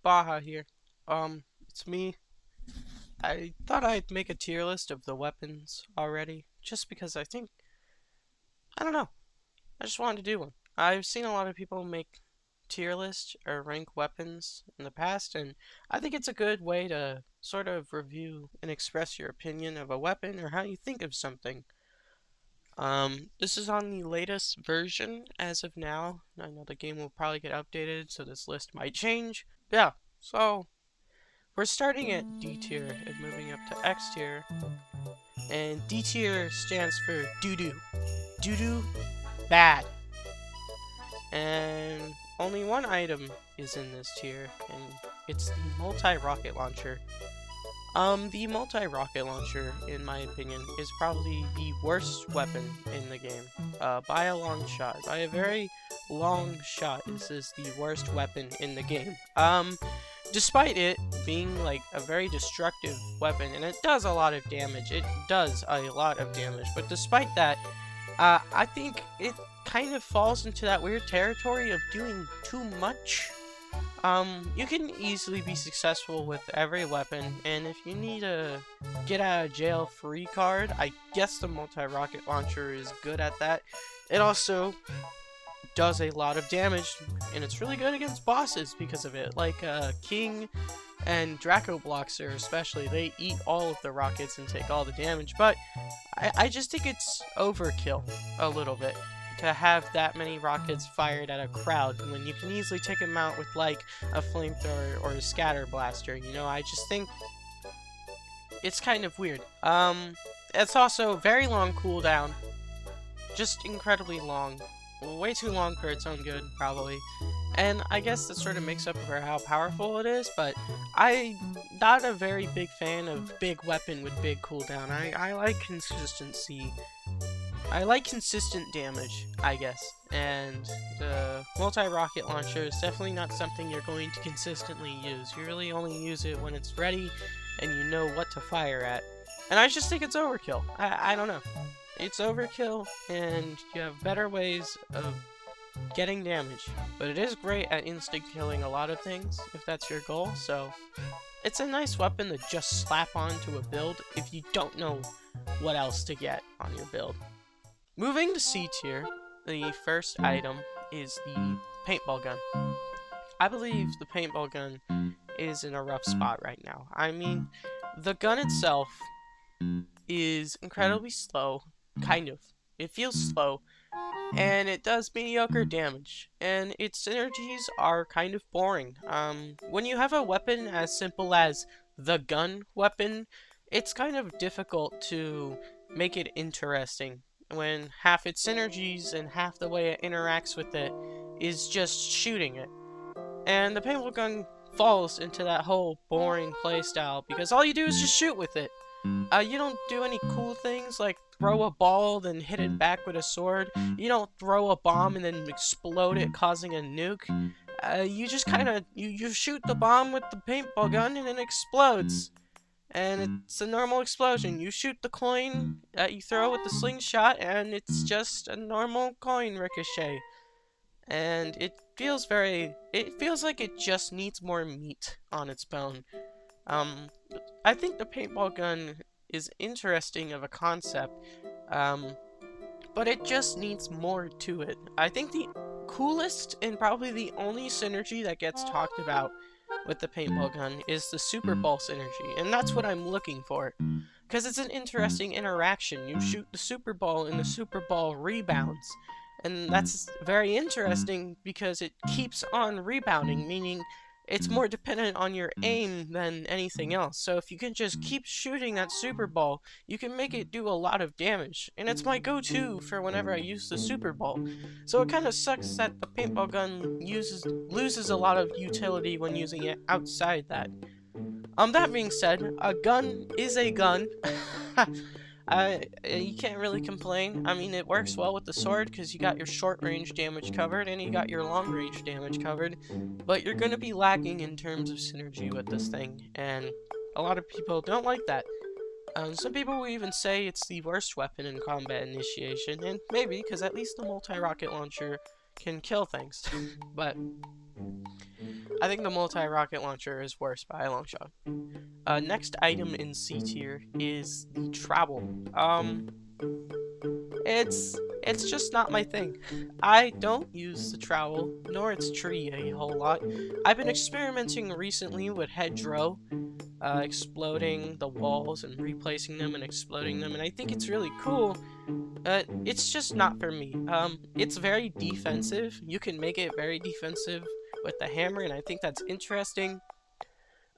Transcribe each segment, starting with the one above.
Baja here. It's me. I thought I'd make a tier list of the weapons already, just because I don't know, I just wanted to do one. I've seen a lot of people make tier lists or rank weapons in the past, and I think it's a good way to sort of review and express your opinion of a weapon or how you think of something. This is on the latest version as of now. I know the game will probably get updated, so this list might change. Yeah, so we're starting at D tier and moving up to X tier. And D tier stands for doo-doo. Doo-doo bad. And only one item is in this tier, and it's the multi-rocket launcher. The multi-rocket launcher, in my opinion, is probably the worst weapon in the game. By a long shot. By a very long shot, this is the worst weapon in the game. Despite it being like a very destructive weapon, and it does a lot of damage. It does a lot of damage, but despite that, I think it kind of falls into that weird territory of doing too much. You can easily be successful with every weapon, and if you need a get out of jail free card, I guess the multi-rocket launcher is good at that. It also does a lot of damage, and it's really good against bosses because of it. Like King and Draco Bloxer especially, they eat all of the rockets and take all the damage, but I just think it's overkill a little bit to have that many rockets fired at a crowd when you can easily take them out with like a flamethrower or a scatter blaster. You know, I just think it's kind of weird. It's also very long cooldown, just incredibly long, way too long for its own good, probably. And I guess that sort of makes up for how powerful it is, but I'm not a very big fan of big weapon with big cooldown. I like consistency. I like consistent damage, I guess, and the multi-rocket launcher is definitely not something you're going to consistently use. You really only use it when it's ready and you know what to fire at. And I just think it's overkill. I don't know. It's overkill, and you have better ways of getting damage. But it is great at instant killing a lot of things, if that's your goal, so it's a nice weapon to just slap onto a build if you don't know what else to get on your build. Moving to C tier, the first item is the paintball gun. I believe the paintball gun is in a rough spot right now. I mean, the gun itself is incredibly slow, kind of. It feels slow, and it does mediocre damage, and its synergies are kind of boring. When you have a weapon as simple as the gun weapon, it's kind of difficult to make it interesting when half its synergies and half the way it interacts with it is just shooting it. And the paintball gun falls into that whole boring playstyle because all you do is just shoot with it. You don't do any cool things like throw a ball then hit it back with a sword. You don't throw a bomb and then explode it causing a nuke. You just you shoot the bomb with the paintball gun and it explodes. And it's a normal explosion. You shoot the coin that you throw with the slingshot, and it's just a normal coin ricochet. And it feels like it just needs more meat on its bone. I think the paintball gun is interesting of a concept, but it just needs more to it. I think the coolest and probably the only synergy that gets talked about with the paintball gun is the Super Ball synergy, and that's what I'm looking for, because it's an interesting interaction. You shoot the Super Ball and the Super Ball rebounds, and that's very interesting because it keeps on rebounding, meaning it's more dependent on your aim than anything else. So if you can just keep shooting that Super Ball, you can make it do a lot of damage. And it's my go-to for whenever I use the Super Ball. So it kind of sucks that the paintball gun loses a lot of utility when using it outside that. That being said, a gun is a gun. You can't really complain. I mean, it works well with the sword because you got your short range damage covered and you got your long range damage covered, but you're going to be lacking in terms of synergy with this thing, and a lot of people don't like that. Some people will even say it's the worst weapon in combat initiation, and maybe, because at least the multi-rocket launcher can kill things. But I think the multi-rocket launcher is worse by a long shot. Next item in C tier is the trowel. It's just not my thing. I don't use the trowel, nor its tree a whole lot. I've been experimenting recently with hedgerow, exploding the walls and replacing them and exploding them, and I think it's really cool. It's just not for me. It's very defensive. You can make it very defensive with the hammer, and I think that's interesting.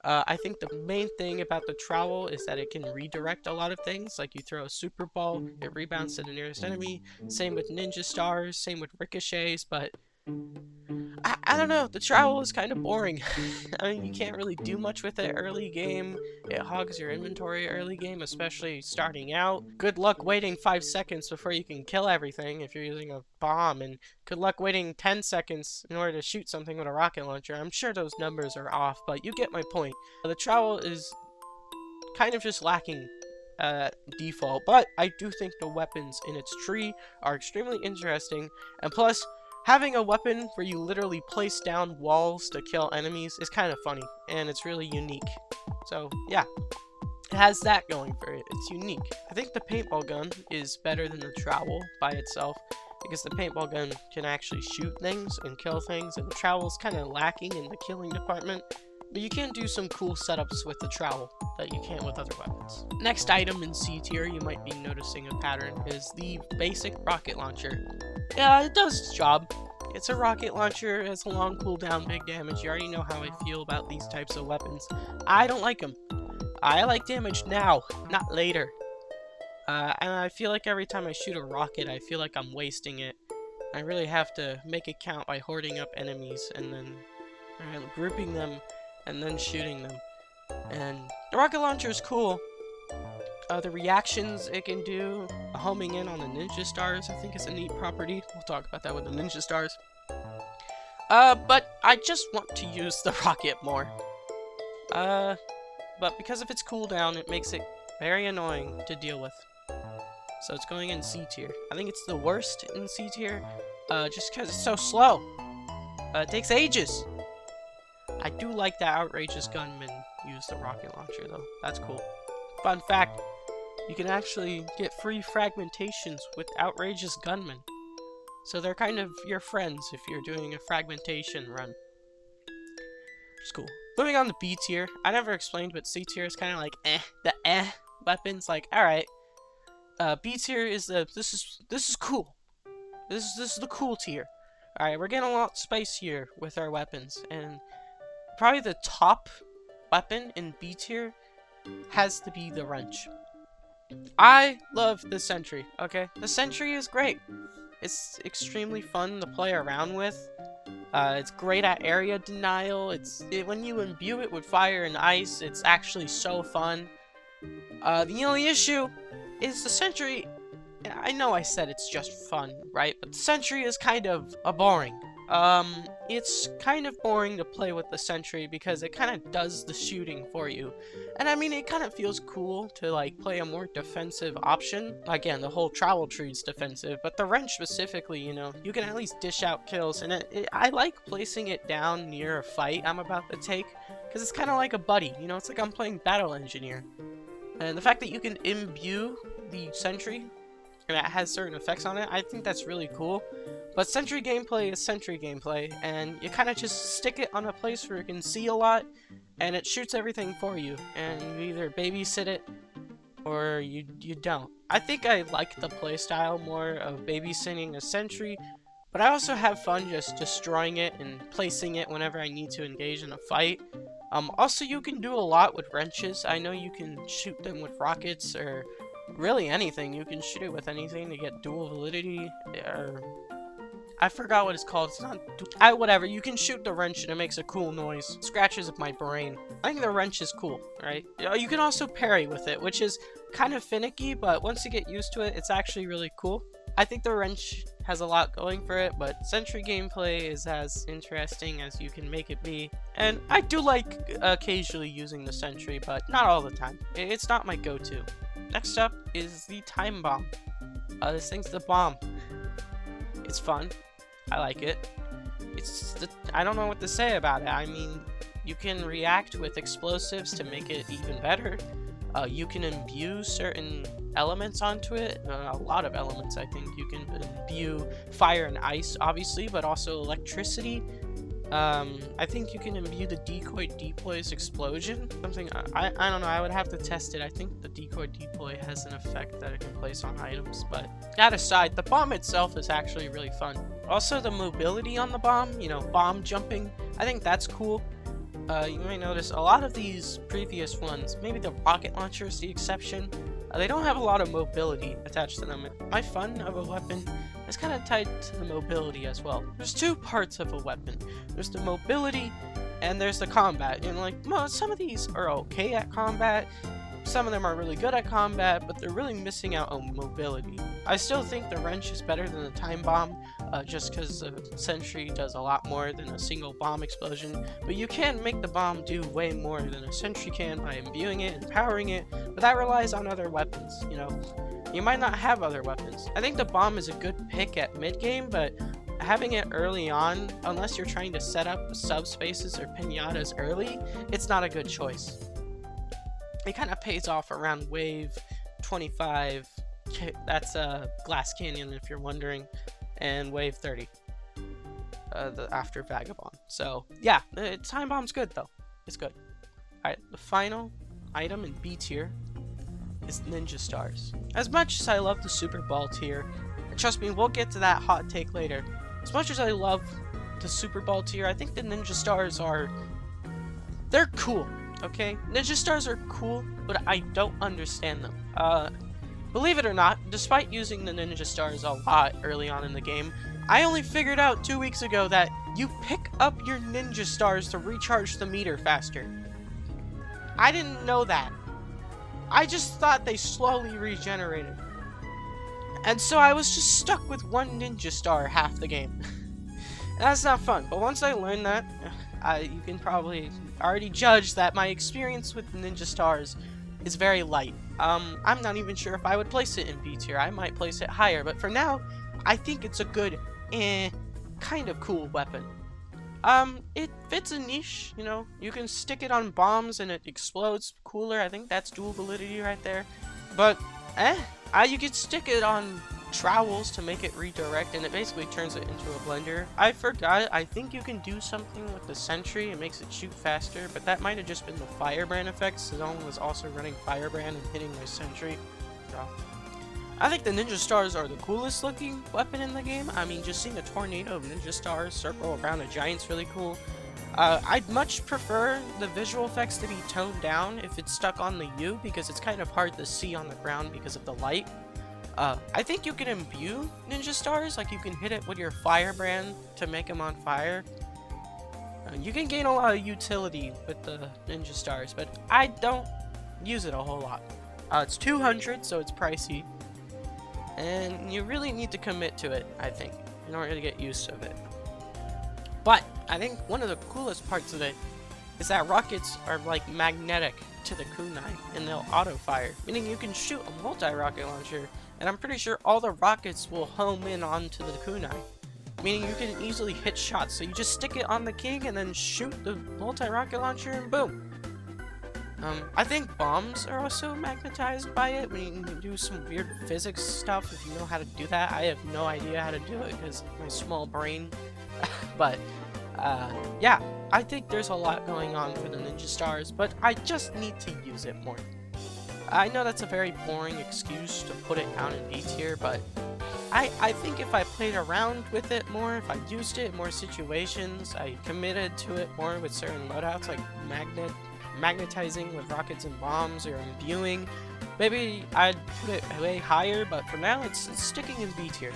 I think the main thing about the trowel is that it can redirect a lot of things. Like you throw a super ball, it rebounds to the nearest enemy. Same with ninja stars, same with ricochets, but I don't know, the trowel is kind of boring. I mean, you can't really do much with it early game. It hogs your inventory early game, especially starting out. Good luck waiting 5 seconds before you can kill everything if you're using a bomb, and good luck waiting 10 seconds in order to shoot something with a rocket launcher. I'm sure those numbers are off, but you get my point. The trowel is kind of just lacking default, but I do think the weapons in its tree are extremely interesting, and plus, having a weapon where you literally place down walls to kill enemies is kind of funny, and it's really unique. So, yeah. It has that going for it. It's unique. I think the paintball gun is better than the trowel by itself, because the paintball gun can actually shoot things and kill things, and the trowel's kind of lacking in the killing department. But you can do some cool setups with the trowel that you can't with other weapons. Next item in C tier, you might be noticing a pattern, is the basic rocket launcher. Yeah, it does its job. It's a rocket launcher, it has a long cooldown, big damage. You already know how I feel about these types of weapons. I don't like them. I like damage now, not later. And I feel like every time I shoot a rocket, I feel like I'm wasting it. I really have to make it count by hoarding up enemies and then grouping them and then shooting them. And the rocket launcher is cool. The reactions it can do, homing in on the ninja stars, I think is a neat property. We'll talk about that with the ninja stars. But I just want to use the rocket more. But because of its cooldown, it makes it very annoying to deal with. So it's going in C tier. I think it's the worst in C tier, just because it's so slow. It takes ages. I do like that Outrageous Gunman use the rocket launcher, though. That's cool. Fun fact, you can actually get free fragmentations with Outrageous Gunman. So they're kind of your friends if you're doing a fragmentation run. It's cool. Moving on to B tier. I never explained, but C tier is kind of like the weapons. Like, alright. B tier is this is cool. This is the cool tier. Alright, we're getting a lot spicier with our weapons, and probably the top weapon in B tier has to be the wrench. I love the sentry, okay? The sentry is great. It's extremely fun to play around with. It's great at area denial. When you imbue it with fire and ice, it's actually so fun. The only issue is the sentry. I know I said it's just fun, right? But the sentry is kind of boring. It's kind of boring to play with the sentry because it kind of does the shooting for you. And I mean, it kind of feels cool to like play a more defensive option. Again, the whole trowel tree is defensive, but the wrench specifically, you know, you can at least dish out kills. And I like placing it down near a fight I'm about to take, because it's kind of like a buddy, you know, it's like I'm playing Battle Engineer. And the fact that you can imbue the sentry and it has certain effects on it, I think that's really cool. But sentry gameplay is sentry gameplay, and you kind of just stick it on a place where you can see a lot, and it shoots everything for you, and you either babysit it, or you don't. I think I like the playstyle more of babysitting a sentry, but I also have fun just destroying it and placing it whenever I need to engage in a fight. Also, you can do a lot with wrenches. I know you can shoot them with rockets, or really anything. You can shoot it with anything to get dual validity, or I forgot what it's called. It's not whatever. You can shoot the wrench and it makes a cool noise. It scratches up my brain. I think the wrench is cool, right? You can also parry with it, which is kind of finicky, but once you get used to it, it's actually really cool. I think the wrench has a lot going for it, but sentry gameplay is as interesting as you can make it be. And I do like occasionally using the sentry, but not all the time. It's not my go-to. Next up is the time bomb. This thing's the bomb. It's fun. I like it. I don't know what to say about it. I mean, you can react with explosives to make it even better. You can imbue certain elements onto it, a lot of elements. I think you can imbue fire and ice, obviously, but also electricity. I think you can imbue the decoy deploy's explosion. Something, I don't know, I would have to test it. I think the decoy deploy has an effect that it can place on items, but that aside, the bomb itself is actually really fun. Also, the mobility on the bomb, you know, bomb jumping, I think that's cool. You might notice a lot of these previous ones, maybe the rocket launcher is the exception, they don't have a lot of mobility attached to them. My fun of a weapon is kind of tied to the mobility as well. There's two parts of a weapon. There's the mobility and there's the combat. And like, some of these are okay at combat, some of them are really good at combat, but they're really missing out on mobility. I still think the wrench is better than the time bomb, just because the sentry does a lot more than a single bomb explosion, but you can make the bomb do way more than a sentry can by imbuing it and powering it, but that relies on other weapons, you know. You might not have other weapons. I think the bomb is a good pick at mid-game, but having it early on, unless you're trying to set up subspaces or pinatas early, it's not a good choice. It kind of pays off around wave 25, that's Glass Canyon if you're wondering, and wave 30, after Vagabond. So yeah, the time bomb's good though, it's good. Alright, the final item in B tier is Ninja Stars. As much as I love the Super Ball tier, and trust me, we'll get to that hot take later, as much as I love the Super Ball tier, I think the Ninja Stars they're cool. Okay, Ninja Stars are cool, but I don't understand them. Believe it or not, despite using the Ninja Stars a lot early on in the game, I only figured out 2 weeks ago that you pick up your Ninja Stars to recharge the meter faster. I didn't know that. I just thought they slowly regenerated. And so I was just stuck with one Ninja Star half the game. And that's not fun, but once I learned that, you can probably already judge that my experience with Ninja Stars is very light. I'm not even sure if I would place it in B tier. I might place it higher, but for now, I think it's a good, kind of cool weapon. It fits a niche, you know, you can stick it on bombs and it explodes cooler. I think that's dual validity right there. But, you could stick it on trowels to make it redirect, and it basically turns it into a blender. I forgot, I think you can do something with the sentry, it makes it shoot faster, but that might have just been the firebrand effect. Someone was also running firebrand and hitting my sentry. So, I think the Ninja Stars are the coolest looking weapon in the game. I mean, just seeing a tornado of Ninja Stars circle around a giant's really cool. I'd much prefer the visual effects to be toned down if it's stuck on the U, because it's kind of hard to see on the ground because of the light. I think you can imbue Ninja Stars, like you can hit it with your firebrand to make them on fire. You can gain a lot of utility with the Ninja Stars, but I don't use it a whole lot. It's 200, so it's pricey. And you really need to commit to it, I think, in order to get use of it. But I think one of the coolest parts of it is that rockets are like magnetic to the kunai, and they'll auto-fire, meaning you can shoot a multi-rocket launcher, and I'm pretty sure all the rockets will home in onto the kunai, meaning you can easily hit shots. So you just stick it on the king and then shoot the multi-rocket launcher and boom. I think bombs are also magnetized by it. We can do some weird physics stuff if you know how to do that. I have no idea how to do it because of my small brain. But, yeah, I think there's a lot going on for the Ninja Stars, but I just need to use it more. I know that's a very boring excuse to put it down in B tier, but I think if I played around with it more, if I used it in more situations, I committed to it more with certain loadouts like magnetizing with rockets and bombs, or imbuing, maybe I'd put it way higher, but for now it's sticking in B tier.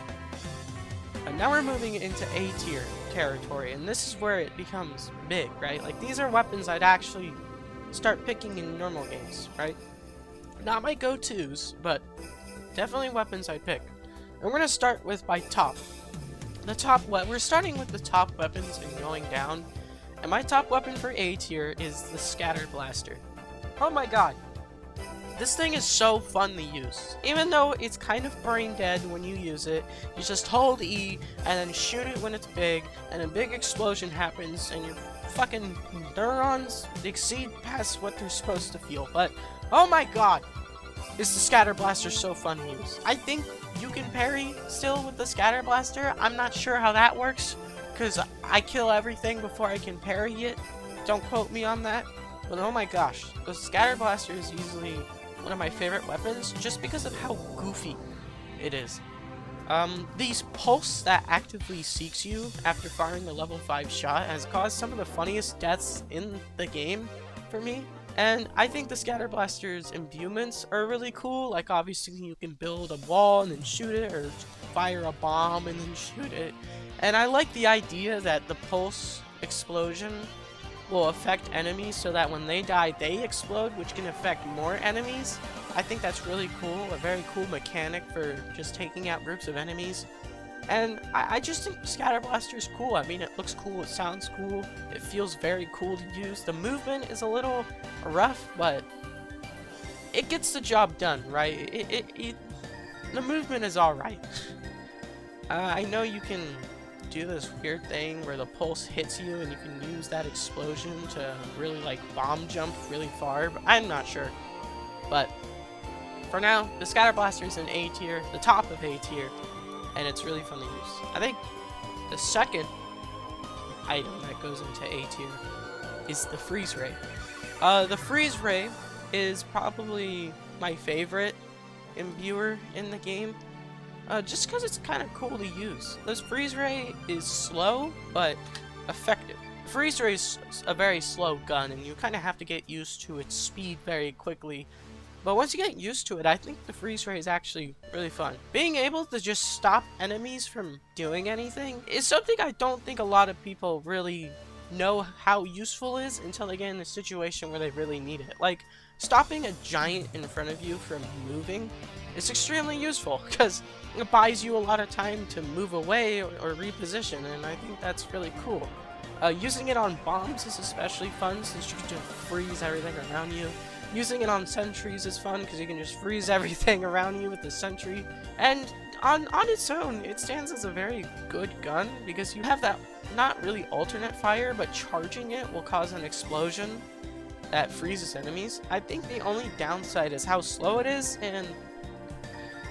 And now we're moving into A tier territory, and this is where it becomes big, right? Like, these are weapons I'd actually start picking in normal games, right? Not my go-tos, but definitely weapons I'd pick. And we're gonna start with my top. We're starting with the top weapons and going down. And my top weapon for A tier is the Scatter Blaster. Oh my god. This thing is so fun to use. Even though it's kind of brain dead when you use it, you just hold E and then shoot it when it's big, and a big explosion happens, and your fucking neurons exceed past what they're supposed to feel. But, oh my god, is the Scatter Blaster so fun to use. I think you can parry still with the Scatter Blaster. I'm not sure how that works, because I kill everything before I can parry it. Don't quote me on that. But oh my gosh, the Scatter Blaster is easily one of my favorite weapons just because of how goofy it is. These pulse that actively seeks you after firing the level 5 shot has caused some of the funniest deaths in the game for me. And I think the Scatter Blaster's imbuements are really cool. Like, obviously you can build a wall and then shoot it, or fire a bomb and then shoot it. And I like the idea that the pulse explosion will affect enemies so that when they die, they explode, which can affect more enemies. I think that's really cool, a very cool mechanic for just taking out groups of enemies. And I just think Scatter Blaster is cool. I mean, it looks cool, it sounds cool, it feels very cool to use. The movement is a little rough, but it gets the job done, right? The movement is alright. I know you can do this weird thing where the pulse hits you and you can use that explosion to really like bomb jump really far, but I'm not sure. But for now, the Scatter Blaster is in A tier, the top of A tier, and it's really fun to use. I think the second item that goes into A tier is the Freeze Ray. The Freeze Ray is probably my favorite imbuer in the game. Just because it's kind of cool to use. This Freeze Ray is slow, but effective. Freeze Ray is a very slow gun, and you kind of have to get used to its speed very quickly. But once you get used to it, I think the Freeze Ray is actually really fun. Being able to just stop enemies from doing anything is something I don't think a lot of people really know how useful it is until they get in a situation where they really need it. Like, stopping a giant in front of you from moving is extremely useful, because it buys you a lot of time to move away or reposition, and I think that's really cool. Using it on bombs is especially fun, since you can just freeze everything around you. Using it on sentries is fun, because you can just freeze everything around you with the sentry. And on its own, it stands as a very good gun, because you have that, not really alternate fire, but charging it will cause an explosion that freezes enemies. I think the only downside is how slow it is, and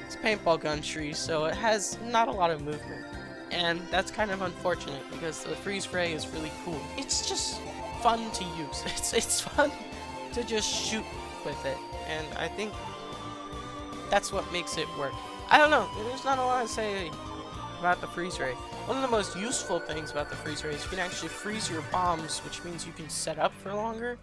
it's paintball gun tree, so it has not a lot of movement. And that's kind of unfortunate, because the Freeze Ray is really cool. It's just fun to use. It's fun to just shoot with it, and I think that's what makes it work. I don't know, there's not a lot to say about the Freeze Ray. One of the most useful things about the Freeze Ray is you can actually freeze your bombs, which means you can set up for longer.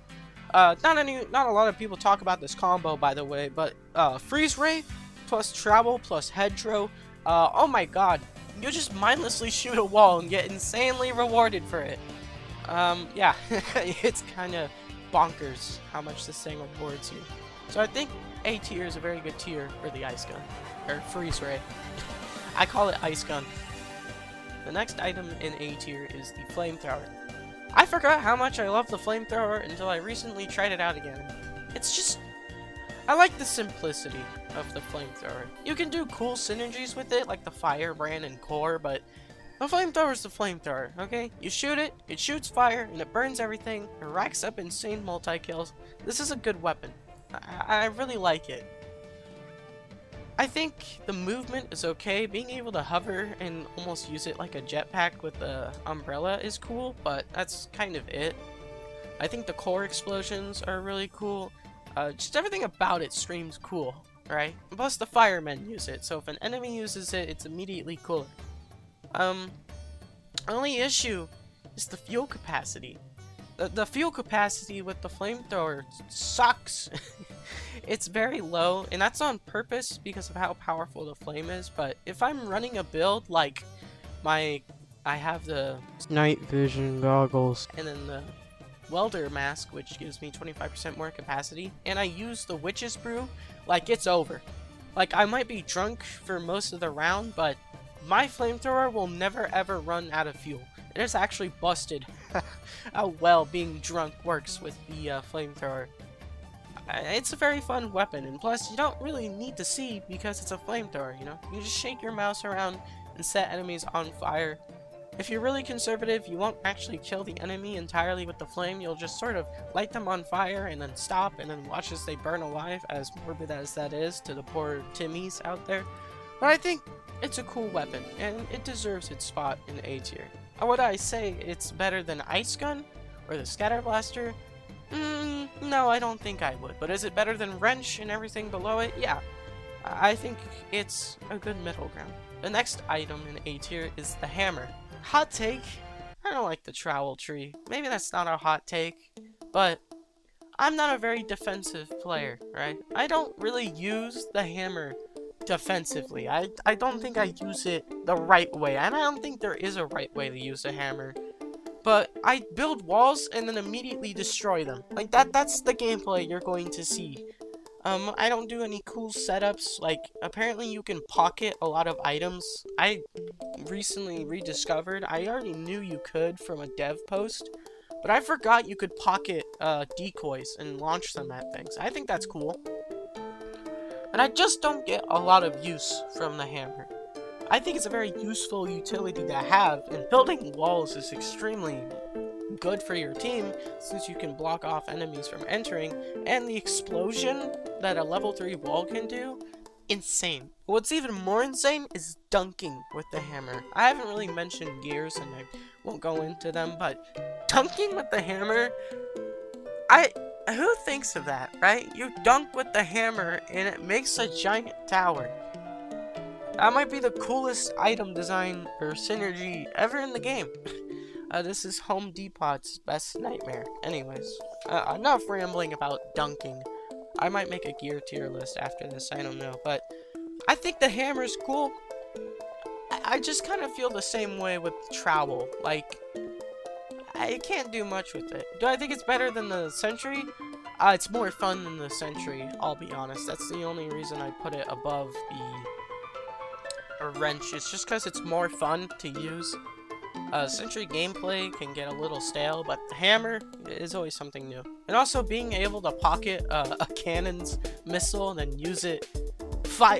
Not a lot of people talk about this combo, by the way, but Freeze Ray plus travel plus hedgerow, oh my god, you just mindlessly shoot a wall and get insanely rewarded for it. Yeah, it's kind of bonkers how much this thing rewards you. So I think A tier is a very good tier for the ice gun, or Freeze Ray. I call it ice gun. The next item in A tier is the flamethrower. I forgot how much I love the flamethrower until I recently tried it out again. It's just, I like the simplicity of the flamethrower. You can do cool synergies with it, like the firebrand and core, but the flamethrower is the flamethrower, okay? You shoot it shoots fire, and it burns everything, it racks up insane multi-kills. This is a good weapon. I really like it. I think the movement is okay. Being able to hover and almost use it like a jetpack with the umbrella is cool, but that's kind of it. I think the core explosions are really cool. Just everything about it screams cool, right? Plus the firemen use it, so if an enemy uses it, it's immediately cooler. Only issue is the fuel capacity. The fuel capacity with the flamethrower sucks. It's very low, and that's on purpose because of how powerful the flame is, but if I'm running a build like I have the night vision goggles and then the welder mask, which gives me 25% more capacity, and I use the witch's brew, like, it's over. Like, I might be drunk for most of the round, but my flamethrower will never ever run out of fuel. It is actually busted how well being drunk works with the flamethrower. It's a very fun weapon, and plus you don't really need to see because it's a flamethrower, you know? You just shake your mouse around and set enemies on fire. If you're really conservative, you won't actually kill the enemy entirely with the flame. You'll just sort of light them on fire and then stop and then watch as they burn alive, as morbid as that is to the poor Timmies out there. But I think it's a cool weapon, and it deserves its spot in A tier. Would I say it's better than Ice Gun or the Scatter Blaster? No, I don't think I would. But is it better than Wrench and everything below it? Yeah. I think it's a good middle ground. The next item in A tier is the hammer. Hot take, I don't like the trowel tree. Maybe that's not a hot take, but I'm not a very defensive player, right? I don't really use the hammer defensively. I don't think I use it the right way, and I don't think there is a right way to use a hammer. But I build walls and then immediately destroy them. Like that's the gameplay you're going to see. I don't do any cool setups. Like, apparently you can pocket a lot of items. I recently rediscovered, I already knew you could from a dev post, but I forgot you could pocket decoys and launch them at things. I think that's cool. And I just don't get a lot of use from the hammer. I think it's a very useful utility to have, and building walls is extremely good for your team since you can block off enemies from entering, and the explosion that a level 3 wall can do, insane. What's even more insane is dunking with the hammer. I haven't really mentioned gears and I won't go into them, but dunking with the hammer, who thinks of that, right? You dunk with the hammer and it makes a giant tower. That might be the coolest item design or synergy ever in the game. This is Home Depot's best nightmare. Anyways, enough rambling about dunking. I might make a gear tier list after this, I don't know. But I think the hammer's cool. I just kind of feel the same way with the trowel. Like, I can't do much with it. Do I think it's better than the sentry? It's more fun than the sentry, I'll be honest. That's the only reason I put it above the wrench. It's just because it's more fun to use. Sentry gameplay can get a little stale, but the hammer is always something new. And also being able to pocket a cannon's missile and then use it,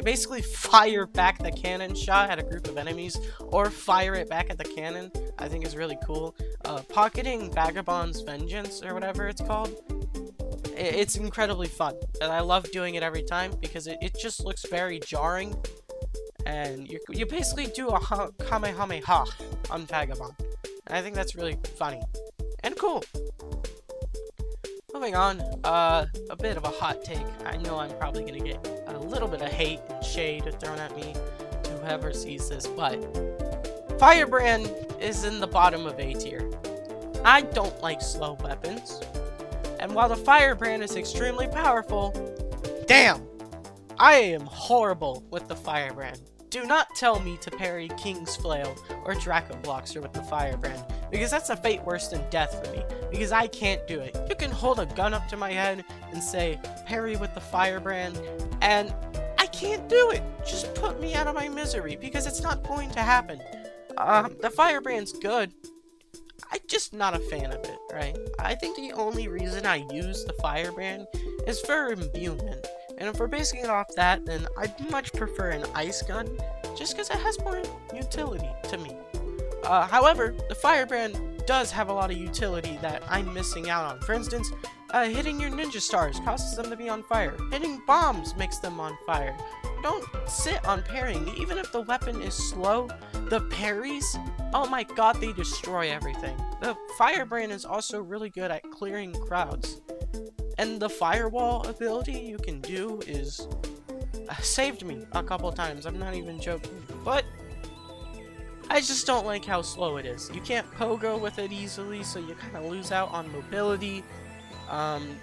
basically fire back the cannon shot at a group of enemies, or fire it back at the cannon, I think is really cool. Pocketing Vagabond's Vengeance, or whatever it's called, it's incredibly fun. And I love doing it every time, because it just looks very jarring. And you basically do a Kamehameha on Vagabond. And I think that's really funny. And cool. Moving on, a bit of a hot take. I know I'm probably gonna get a little bit of hate and shade thrown at me to whoever sees this, but Firebrand is in the bottom of A tier. I don't like slow weapons. And while the Firebrand is extremely powerful, damn! I am horrible with the Firebrand. Do not tell me to parry King's Flail or Draco Bloxer with the Firebrand, because that's a fate worse than death for me, because I can't do it. You can hold a gun up to my head and say, parry with the Firebrand, and I can't do it. Just put me out of my misery, because it's not going to happen. The Firebrand's good. I'm just not a fan of it, right? I think the only reason I use the Firebrand is for imbuement. And if we're basing it off that, then I'd much prefer an ice gun, just because it has more utility to me. However, the Firebrand does have a lot of utility that I'm missing out on. For instance, hitting your ninja stars causes them to be on fire. Hitting bombs makes them on fire. Don't sit on parrying. Even if the weapon is slow, the parries, oh my god, they destroy everything. The Firebrand is also really good at clearing crowds. And the firewall ability you can do is saved me a couple times. I'm not even joking. But I just don't like how slow it is. You can't pogo with it easily, so you kind of lose out on mobility.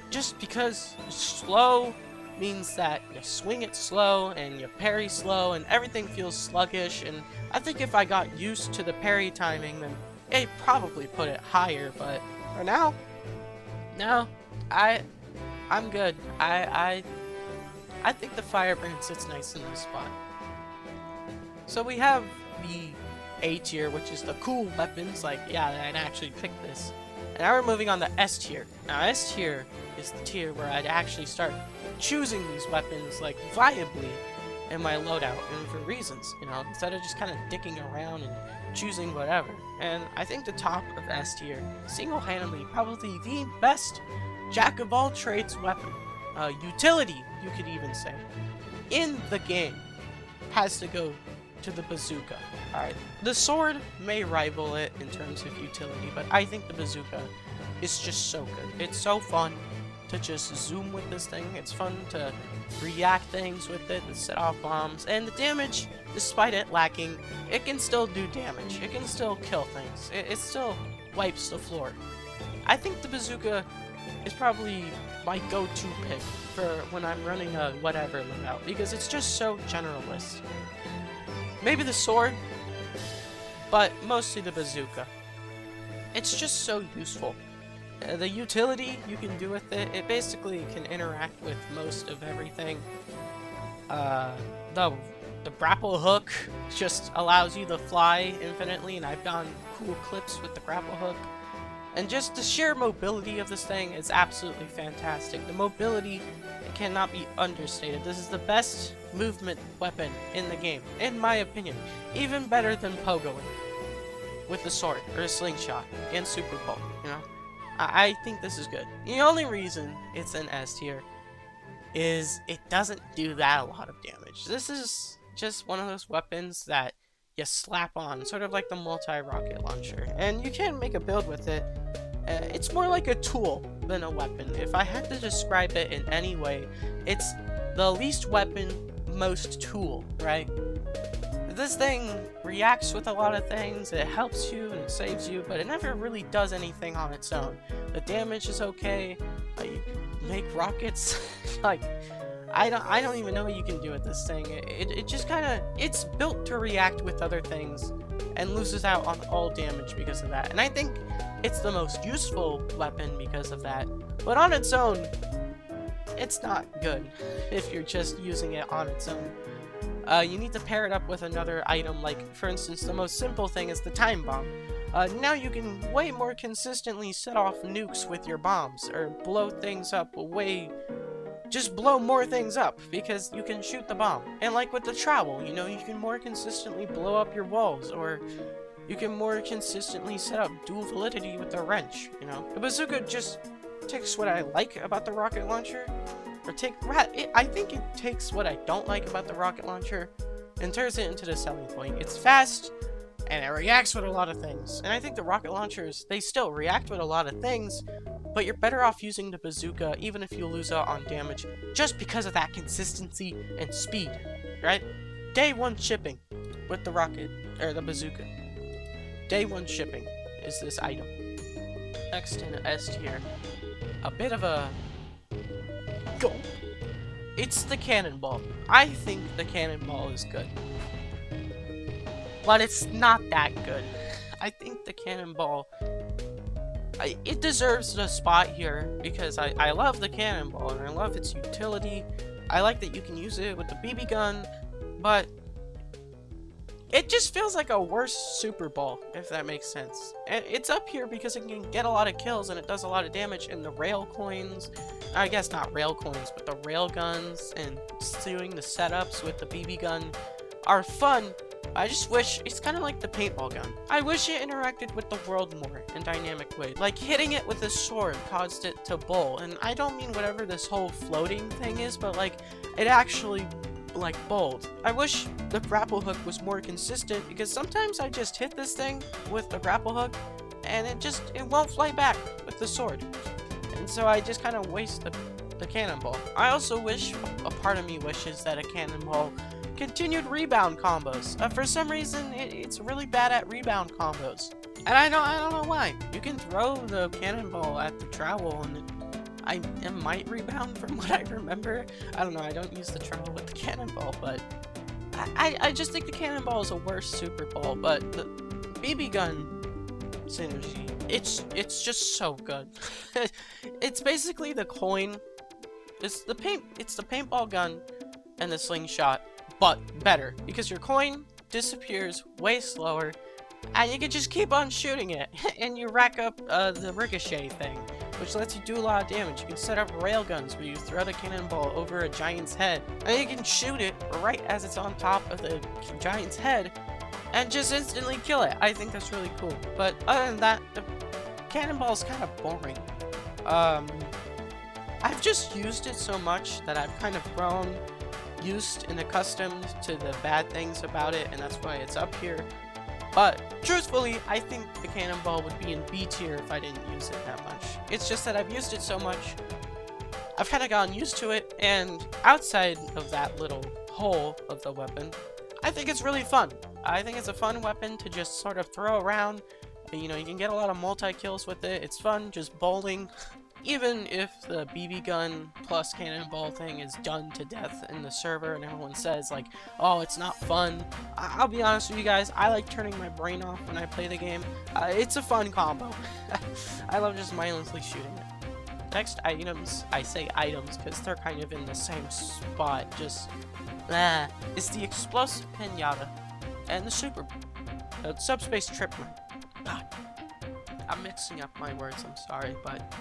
Just because slow means that you swing it slow and you parry slow and everything feels sluggish. And I think if I got used to the parry timing, then I'd probably put it higher. But for now, no, I'm good. I think the Firebrand sits nice in this spot. So we have the A tier, which is the cool weapons, like, yeah, I'd actually pick this. And now we're moving on to S tier. Now S tier is the tier where I'd actually start choosing these weapons, like, viably in my loadout, and for reasons, you know, instead of just kind of dicking around and choosing whatever. And I think the top of S tier, single-handedly, probably the best jack-of-all-trades weapon, utility, you could even say, in the game, has to go to the bazooka. Alright, the sword may rival it in terms of utility, but I think the bazooka is just so good. It's so fun to just zoom with this thing. It's fun to react things with it, to set off bombs, and the damage, despite it lacking, it can still do damage. It can still kill things. It still wipes the floor. I think the bazooka is probably my go-to pick for when I'm running a whatever loadout, because it's just so generalist. Maybe the sword, but mostly the bazooka. It's just so useful. The utility you can do with it, it basically can interact with most of everything. The grapple hook just allows you to fly infinitely, and I've done cool clips with the grapple hook. And just the sheer mobility of this thing is absolutely fantastic. The mobility cannot be understated. This is the best movement weapon in the game, in my opinion. Even better than pogoing with the sword, or a slingshot, and Super Bowl, you know? I think this is good. The only reason it's in S tier is it doesn't do that a lot of damage. This is just one of those weapons that you slap on, sort of like the multi-rocket launcher, and you can make a build with it. It's more like a tool than a weapon. If I had to describe it in any way, it's the least weapon, most tool, right? This thing reacts with a lot of things, it helps you and it saves you, but it never really does anything on its own. The damage is okay, you can make rockets, like, I don't even know what you can do with this thing. It just kinda, it's built to react with other things, and loses out on all damage because of that. And I think it's the most useful weapon because of that, but on its own, it's not good if you're just using it on its own. You need to pair it up with another item, like, for instance, the most simple thing is the time bomb. Now you can way more consistently set off nukes with your bombs, or blow things up just blow more things up, because you can shoot the bomb. And like with the trowel, you know, you can more consistently blow up your walls, or you can more consistently set up dual validity with the wrench, you know. The bazooka just takes what I like about the rocket launcher, I think it takes what I don't like about the rocket launcher and turns it into the selling point. It's fast, and it reacts with a lot of things. And I think the rocket launchers, they still react with a lot of things, but you're better off using the bazooka even if you lose out on damage, just because of that consistency and speed, right? Day 1 shipping with the rocket, or the bazooka. Day 1 shipping is this item. Next in S tier, a bit of a go. It's the cannonball. I think the cannonball is good, but it's not that good. I think the cannonball, it deserves the spot here because I love the cannonball and I love its utility. I like that you can use it with the BB gun, but it just feels like a worse Super Ball, if that makes sense. And it's up here because it can get a lot of kills and it does a lot of damage, and the rail coins, I guess not rail coins, but the rail guns and doing the setups with the BB gun are fun. I just wish, it's kind of like the paintball gun. I wish it interacted with the world more in dynamic ways. Like hitting it with a sword caused it to bowl, and I don't mean whatever this whole floating thing is, but like it actually like bowled. I wish the grapple hook was more consistent, because sometimes I just hit this thing with the grapple hook and it won't fly back with the sword, and so I just kind of waste the cannonball. I also wish, a part of me wishes that a cannonball continued rebound combos. For some reason, it's really bad at rebound combos, and I don't know why. You can throw the cannonball at the trowel and it might rebound from what I remember. I don't know, I don't use the trowel with the cannonball, but I just think the cannonball is a worse Super Ball. But the BB gun synergy, it's just so good. It's basically the coin. It's the paintball gun and the slingshot, but better, because your coin disappears way slower, and you can just keep on shooting it, and you rack up the ricochet thing. which lets you do a lot of damage. You can set up railguns where you throw the cannonball over a giant's head, and you can shoot it right as it's on top of the giant's head, and just instantly kill it. I think that's really cool. But other than that, the cannonball is kind of boring. I've just used it so much that I've kind of grown used and accustomed to the bad things about it, and that's why it's up here. But truthfully, I think the cannonball would be in B tier if I didn't use it that much. It's just that I've used it so much, I've kind of gotten used to it, and outside of that little hole of the weapon, I think it's really fun. I think it's a fun weapon to just sort of throw around. You know, you can get a lot of multi-kills with it. It's fun just bowling. Even if the BB gun plus cannonball thing is done to death in the server and everyone says like, oh, it's not fun, I'll be honest with you guys, I like turning my brain off when I play the game. It's a fun combo. I love just mindlessly shooting it. Next items, I say items because they're kind of in the same spot, just it's the explosive pinata and the subspace trip mine. God, I'm mixing up my words, I'm sorry, but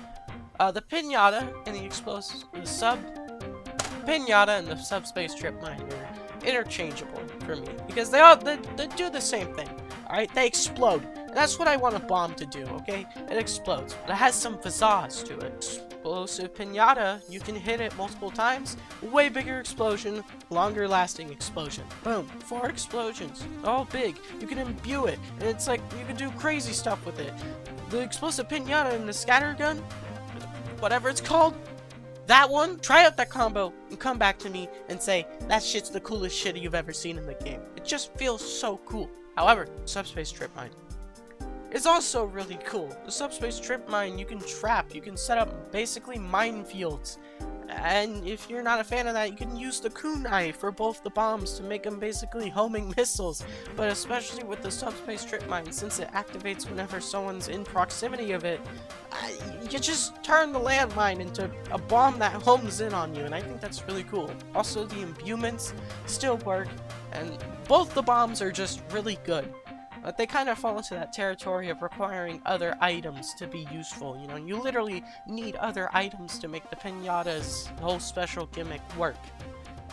the pinata and the subspace trip mine are interchangeable for me because they do the same thing. All right, they explode, and that's what I want a bomb to do. Okay, it explodes, but it has some pizzazz to it. Explosive pinata, you can hit it multiple times, way bigger explosion, longer lasting explosion. Boom, 4 explosions, all big. You can imbue it, and it's like you can do crazy stuff with it. The explosive pinata and the scatter gun, whatever it's called, that one, try out that combo and come back to me and say that shit's the coolest shit you've ever seen in the game. It just feels so cool. However, subspace trip mine is also really cool. The subspace trip mine you can trap, you can set up basically minefields. And if you're not a fan of that, you can use the kunai for both the bombs to make them basically homing missiles. But especially with the subspace trip mine, since it activates whenever someone's in proximity of it, you just turn the landmine into a bomb that homes in on you, and I think that's really cool. Also, the imbuements still work, and both the bombs are just really good. But they kind of fall into that territory of requiring other items to be useful. You know, you literally need other items to make the pinata's whole special gimmick work.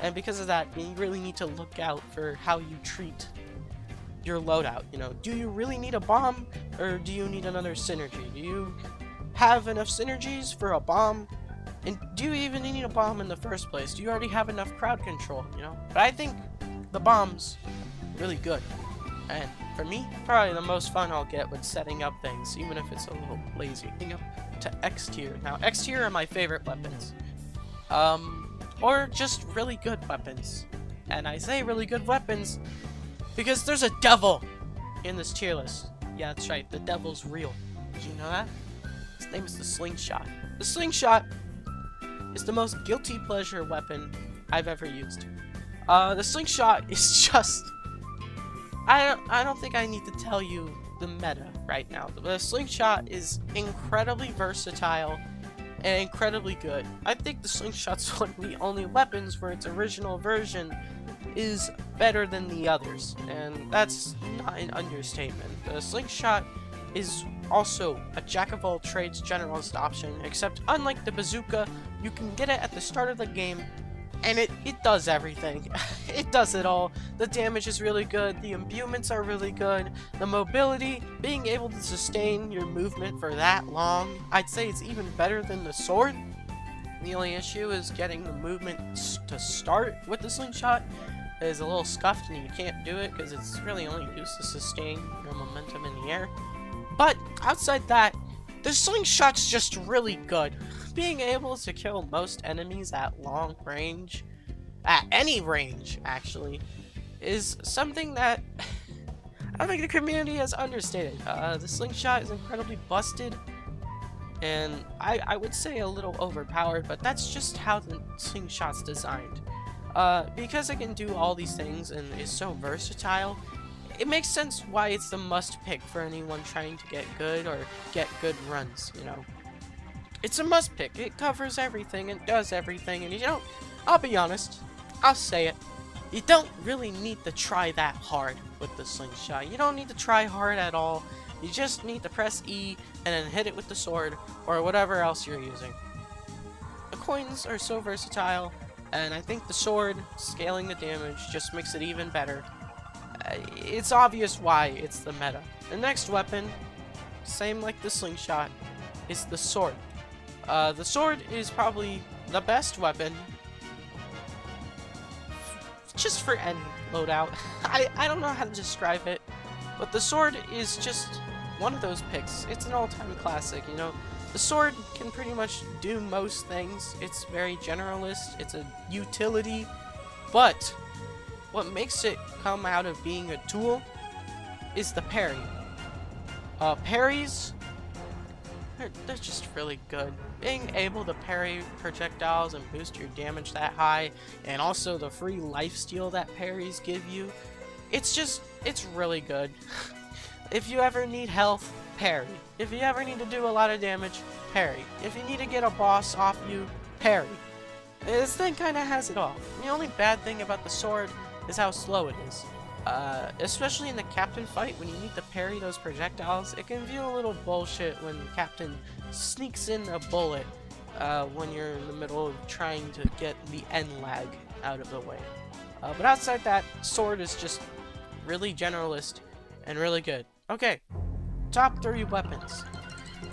And because of that, you really need to look out for how you treat your loadout. You know, do you really need a bomb, or do you need another synergy? Do you have enough synergies for a bomb? And do you even need a bomb in the first place? Do you already have enough crowd control, you know? But I think the bomb's really good. And for me, probably the most fun I'll get with setting up things, even if it's a little lazy. Getting up to X tier. Now, X tier are my favorite weapons. Or just really good weapons. And I say really good weapons because there's a devil in this tier list. Yeah, that's right, the devil's real. Did you know that? His name is the slingshot. The slingshot is the most guilty pleasure weapon I've ever used. The slingshot is just... I don't think I need to tell you the meta right now. The slingshot is incredibly versatile and incredibly good. I think the slingshot's one of the only weapons where its original version is better than the others, and that's not an understatement. The slingshot is also a jack-of-all-trades generalist option, except unlike the bazooka, you can get it at the start of the game, and it does everything. It does it all. The damage is really good, the imbuements are really good, the mobility, being able to sustain your movement for that long, I'd say it's even better than the sword. The only issue is getting the movement to start with the slingshot is a little scuffed, and you can't do it because it's really only used to sustain your momentum in the air. But outside that, the slingshot's just really good. Being able to kill most enemies at long range, at any range actually, is something that I think the community has understated. The slingshot is incredibly busted, and I would say a little overpowered, but that's just how the slingshot's designed. Because it can do all these things and is so versatile, it makes sense why it's the must pick for anyone trying to get good or get good runs, you know. It's a must pick. It covers everything and does everything, and you know, I'll be honest, I'll say it, you don't really need to try that hard. with the slingshot. You don't need to try hard at all. You just need to press E and then hit it with the sword or whatever else you're using. The coins are so versatile, and I think the sword scaling the damage just makes it even better. It's obvious why it's the meta. The next weapon, same like the slingshot, is the sword. The sword is probably the best weapon just for any loadout. I don't know how to describe it, but the sword is just one of those picks. It's an all-time classic, you know. The sword can pretty much do most things. It's very generalist, it's a utility, but what makes it come out of being a tool is the parry. Parries, they're just really good. Being able to parry projectiles and boost your damage that high, and also the free lifesteal that parries give you, it's really good. If you ever need health, parry. If you ever need to do a lot of damage, parry. If you need to get a boss off you, parry. This thing kind of has it all. The only bad thing about the sword is how slow it is. Especially in the captain fight, when you need to parry those projectiles, it can feel a little bullshit when the captain sneaks in a bullet when you're in the middle of trying to get the end lag out of the way. But outside that, sword is just really generalist and really good. Okay, top 3 weapons.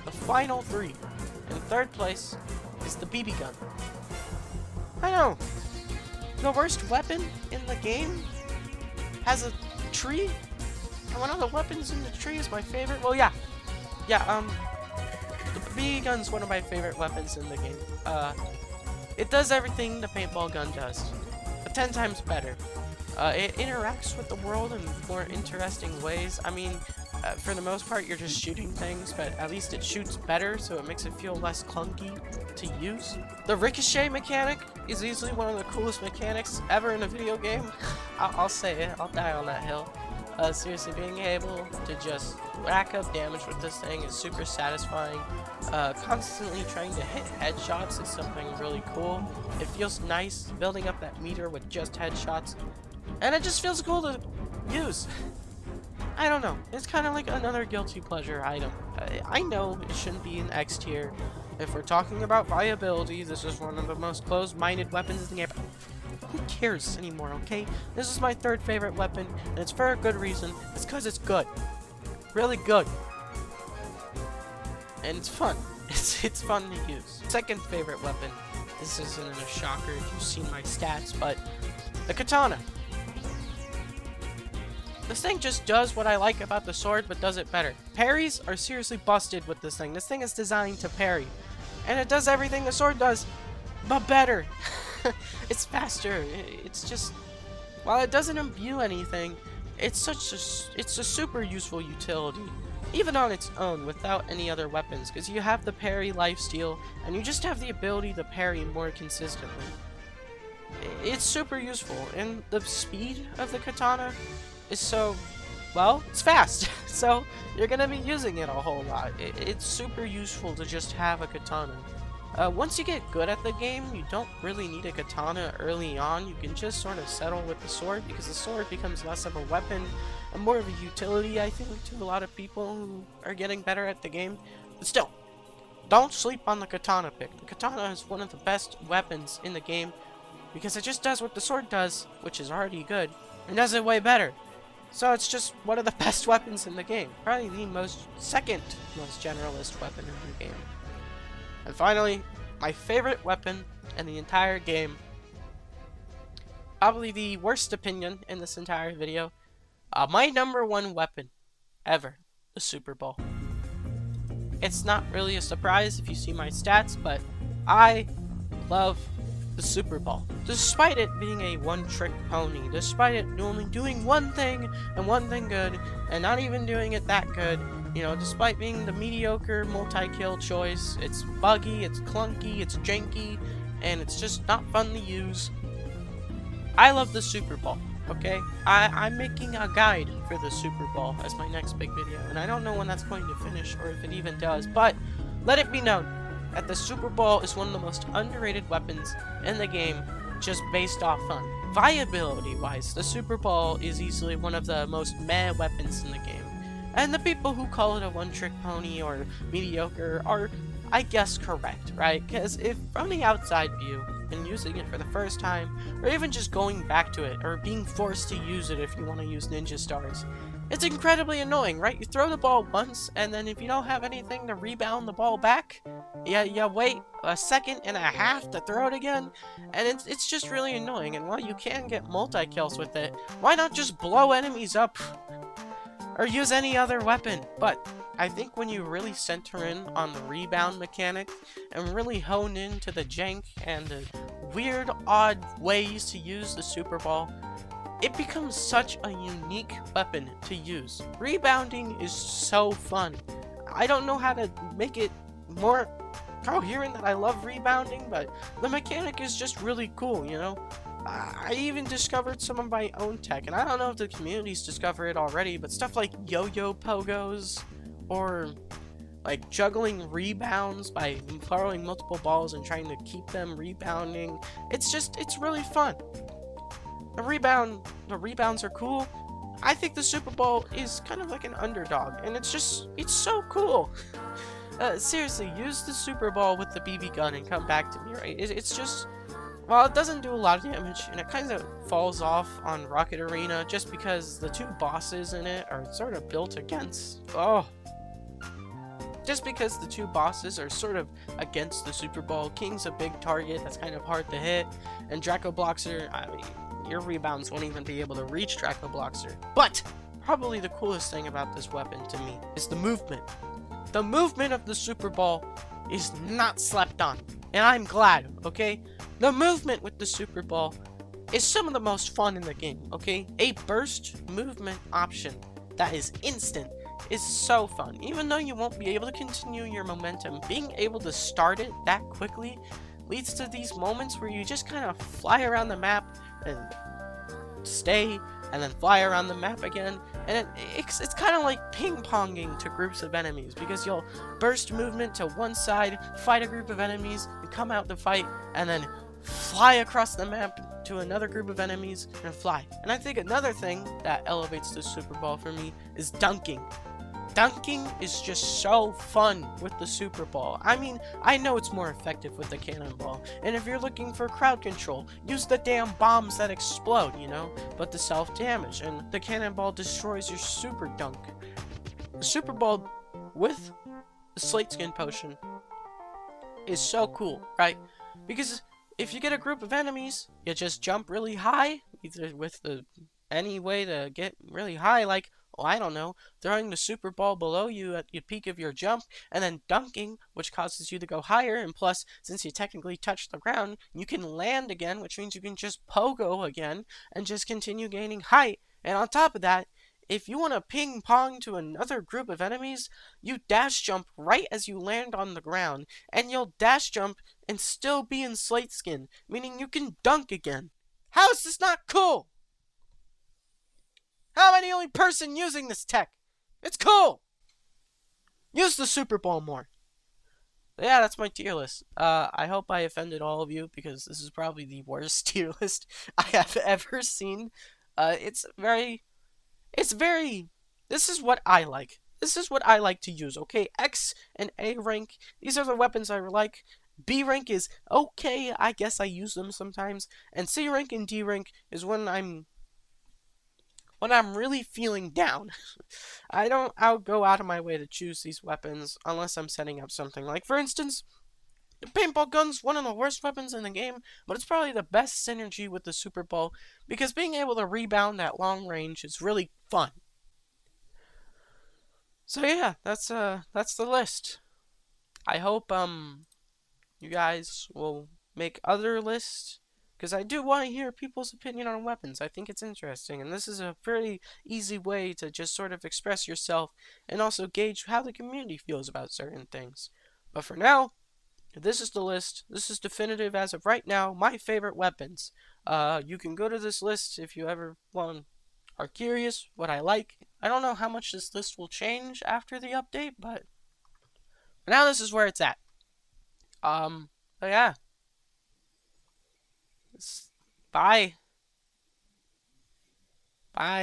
The final 3. In third place is the BB gun. I know, the worst weapon in the game has a tree, and one of the weapons in the tree is my favorite. Well, the BB gun's one of my favorite weapons in the game. It does everything the paintball gun does, but 10 times better. It interacts with the world in more interesting ways. I mean, for the most part, you're just shooting things, but at least it shoots better, so it makes it feel less clunky to use. The ricochet mechanic is easily one of the coolest mechanics ever in a video game. I'll say it, I'll die on that hill. Seriously, being able to just rack up damage with this thing is super satisfying. Constantly trying to hit headshots is something really cool. It feels nice building up that meter with just headshots, and it just feels cool to use. I don't know, it's kind of like another guilty pleasure item. I know it shouldn't be an X tier. If we're talking about viability, this is one of the most closed-minded weapons in the game. Who cares anymore, okay? This is my 3rd favorite weapon, and it's for a good reason. It's because it's good. Really good. And it's fun. It's fun to use. 2nd favorite weapon. This isn't a shocker if you've seen my stats, but the katana. This thing just does what I like about the sword, but does it better. Parries are seriously busted with this thing. This thing is designed to parry. And it does everything the sword does, but better. It's faster. It's just, while it doesn't imbue anything, it's a super useful utility, even on its own without any other weapons, because you have the parry lifesteal, and you just have the ability to parry more consistently. It's super useful, and the speed of the katana is so, well, it's fast, so you're gonna be using it a whole lot. It's super useful to just have a katana. Once you get good at the game, you don't really need a katana early on. You can just sort of settle with the sword, because the sword becomes less of a weapon and more of a utility, I think, to a lot of people who are getting better at the game. But still, don't sleep on the katana pick. The katana is one of the best weapons in the game, because it just does what the sword does, which is already good, and does it way better. So it's just one of the best weapons in the game. Probably the second most generalist weapon in the game. And finally, my favorite weapon in the entire game. Probably the worst opinion in this entire video. My #1 weapon ever, the Super Ball. It's not really a surprise if you see my stats, but I love the Super Ball. Despite it being a one-trick pony, despite it only doing one thing and one thing good, and not even doing it that good, you know, despite being the mediocre multi-kill choice, it's buggy, it's clunky, it's janky, and it's just not fun to use. I love the Super Ball, okay? I'm making a guide for the Super Ball as my next big video, and I don't know when that's going to finish, or if it even does, but let it be known that the Super Ball is one of the most underrated weapons in the game, just based off fun. viability-wise, the Super Ball is easily one of the most meh weapons in the game. And the people who call it a one-trick pony or mediocre are, I guess, correct, right? Because if from the outside view, and using it for the first time, or even just going back to it, or being forced to use it if you want to use ninja stars, it's incredibly annoying, right? You throw the ball once, and then if you don't have anything to rebound the ball back, you wait a second and a half to throw it again, and it's just really annoying. And while you can get multi-kills with it, why not just blow enemies up? Or use any other weapon? But I think when you really center in on the rebound mechanic, and really hone into the jank and the weird, odd ways to use the Super Ball, it becomes such a unique weapon to use. Rebounding is so fun. I don't know how to make it more coherent that I love rebounding, but the mechanic is just really cool, you know? I even discovered some of my own tech, and I don't know if the community's discovered it already, but stuff like yo-yo pogos, or like juggling rebounds by throwing multiple balls and trying to keep them rebounding. It's really fun. The rebounds are cool. I think the Super Bowl is kind of like an underdog, and it's so cool. Seriously, use the Super Ball with the BB gun and come back to me, right? It's just, well, it doesn't do a lot of damage, and it kind of falls off on Rocket Arena just because the two bosses in it are sort of built against, just because the two bosses are sort of against the Super Ball. King's a big target that's kind of hard to hit, and Draco Bloxer, I mean, your rebounds won't even be able to reach Draco Bloxer. But probably the coolest thing about this weapon to me is the movement. The movement of the Super Ball is not slept on, and I'm glad, okay? The movement with the Super Ball is some of the most fun in the game, okay? A burst movement option that is instant is so fun. Even though you won't be able to continue your momentum, being able to start it that quickly leads to these moments where you just kind of fly around the map and stay, and then fly around the map again, and it's kind of like ping-ponging to groups of enemies, because you'll burst movement to one side, fight a group of enemies, and come out the fight, and then fly across the map to another group of enemies, and fly. And I think another thing that elevates the Super Ball for me is dunking. Dunking is just so fun with the Super Ball. I mean, I know it's more effective with the cannonball, and if you're looking for crowd control, use the damn bombs that explode, you know? But the self-damage, and the cannonball destroys your super dunk. The Super Ball with the Slate Skin Potion is so cool, right? Because if you get a group of enemies, you just jump really high, either with any way to get really high, like, oh, I don't know, throwing the Super Ball below you at the peak of your jump, and then dunking, which causes you to go higher, and plus, since you technically touched the ground, you can land again, which means you can just pogo again, and just continue gaining height. And on top of that, if you want to ping pong to another group of enemies, you dash jump right as you land on the ground, and you'll dash jump and still be in Slate Skin, meaning you can dunk again. How is this not cool? How am I the only person using this tech? It's cool! Use the Super Ball more. But yeah, that's my tier list. I hope I offended all of you, because this is probably the worst tier list I have ever seen. This is what I like. This is what I like to use, okay? X and A rank, these are the weapons I like. B rank is okay, I guess I use them sometimes. And C rank and D rank is when I'm really feeling down. I'll go out of my way to choose these weapons unless I'm setting up something. Like, for instance, the paintball gun's one of the worst weapons in the game, but it's probably the best synergy with the Super Ball, because being able to rebound at long range is really fun. So yeah, that's the list. I hope you guys will make other lists, because I do want to hear people's opinion on weapons. I think it's interesting, and this is a very easy way to just sort of express yourself and also gauge how the community feels about certain things. But for now, this is the list. This is definitive as of right now, my favorite weapons. You can go to this list if you ever are curious what I like. I don't know how much this list will change after the update, but for now this is where it's at. But yeah. Bye. Bye.